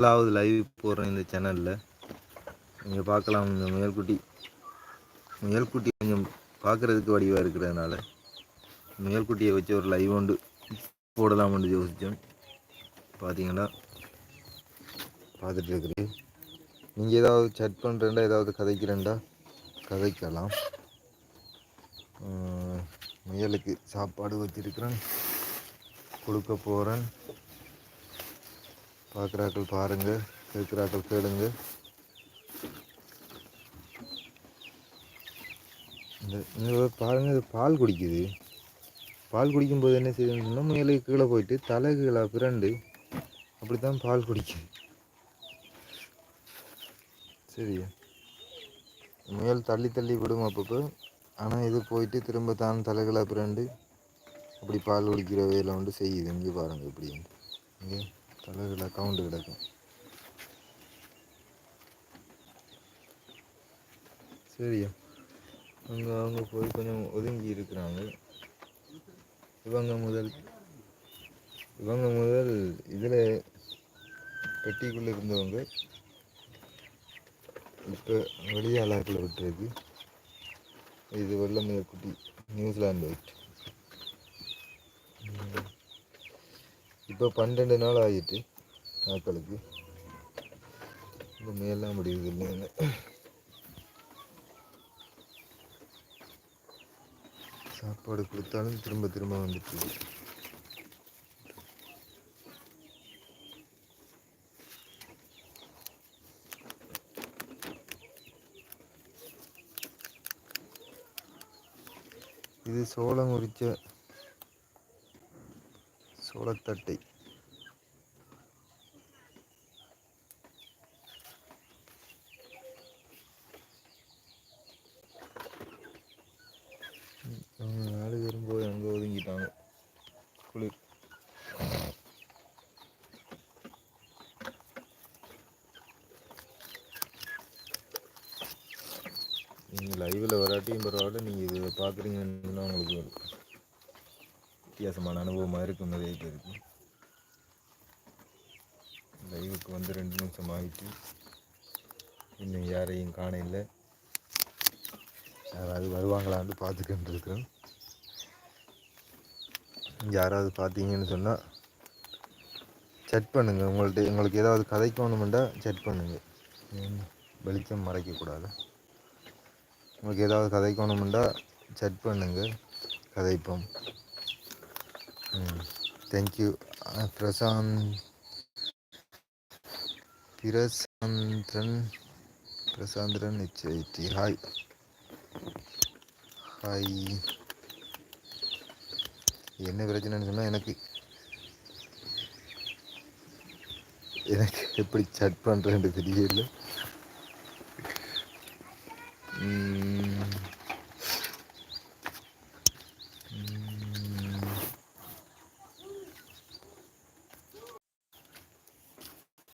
முதலாவது லைவ் போடுறேன் இந்த சேனலில். நீங்கள் பார்க்கலாம், இந்த முயல்குட்டி கொஞ்சம் பார்க்குறதுக்கு வடிவாக இருக்கிறதுனால முயல்குட்டியை வச்சு ஒரு லைவ் ஒன்று போடலாம்னு யோசித்தோம். பார்த்தீங்கன்னா பார்த்துட்டு இருக்கிறேன். நீங்கள் ஏதாவது சட் பண்ணுறேன்டா, ஏதாவது கதைக்கிறேன்டா கதைக்கலாம். முயலுக்கு சாப்பாடு வச்சிருக்கிறேன், கொடுக்க போகிறேன். பார்க்குறாக்கள் பாருங்கள், கேட்குறாக்கள் கேளுங்க. இந்த பாருங்கள், இது பால் குடிக்குது. பால் குடிக்கும்போது என்ன செய்யுதுன்னு சொன்னால், முயலுக்கு கீழே போயிட்டு தலை கீழே பிறண்டு அப்படி தான் பால் குடிக்குது. சரியா, முயல் தள்ளி தள்ளி விடும் அப்பப்போ. ஆனால் இது போயிட்டு திரும்ப தான் தலைகளாக பிறண்டு அப்படி பால் குடிக்கிற வேலை வந்து செய்யுது. இங்கே பாருங்கள், இப்படி இங்கே தலைகளை கவுண்டு கிடக்கும். சரியா, அவங்க போய் கொஞ்சம் ஒதுங்கி இருக்கிறாங்க. இவங்க முதல் இதில் பெட்டிக்குள்ளே இருந்தவங்க இப்போ வெளியாளாக்கில் விட்டுருக்கு. இது வெள்ளை முயற்குட்டி, நியூசிலாந்து ஒயிட். இப்போ 12 நாள் ஆகிட்டு ஆக்களுக்கு. இந்த முயல்லாம் முடியுது இல்லைன்னு சாப்பாடு கொடுத்தாலும் திரும்ப திரும்ப வந்துட்டு. இது சோளம் உரிச்ச சோளத்தட்டை. அவங்க 4 பேரும் போய் அங்கே ஒதுங்கிட்டாங்க. குளிர். நீங்கள் லைவில் வராட்டியும் பரவாயில்ல, நீங்கள் இதை பார்க்குறீங்கன்னா உங்களுக்கு வித்தியாசமான அனுபவமாக இருக்கும். நிறைய பேருக்கு லைவுக்கு வந்து 2 நிமிஷம் ஆகிட்டு இன்னும் யாரையும் காண இல்லை. யாராவது வருவாங்களான்னு பார்த்துக்கிட்டு இருக்கிறேன். யாராவது பார்த்தீங்கன்னு சொன்னால் செட் பண்ணுங்கள். உங்களுக்கு ஏதாவது கதைக்கணுமெண்டா செட் பண்ணுங்கள். வெளிச்சம் மறைக்கக்கூடாது. உங்களுக்கு ஏதாவது கதைக்கணுமெண்டா செட் பண்ணுங்கள், கதைப்போம். தேங்க்யூ. பிரசாந்திரன் HIT. Hi hi. என்ன பிரச்சனைன்னு சொன்னால், எனக்கு எப்படி சட் பண்ணுறேன்னு தெரியல.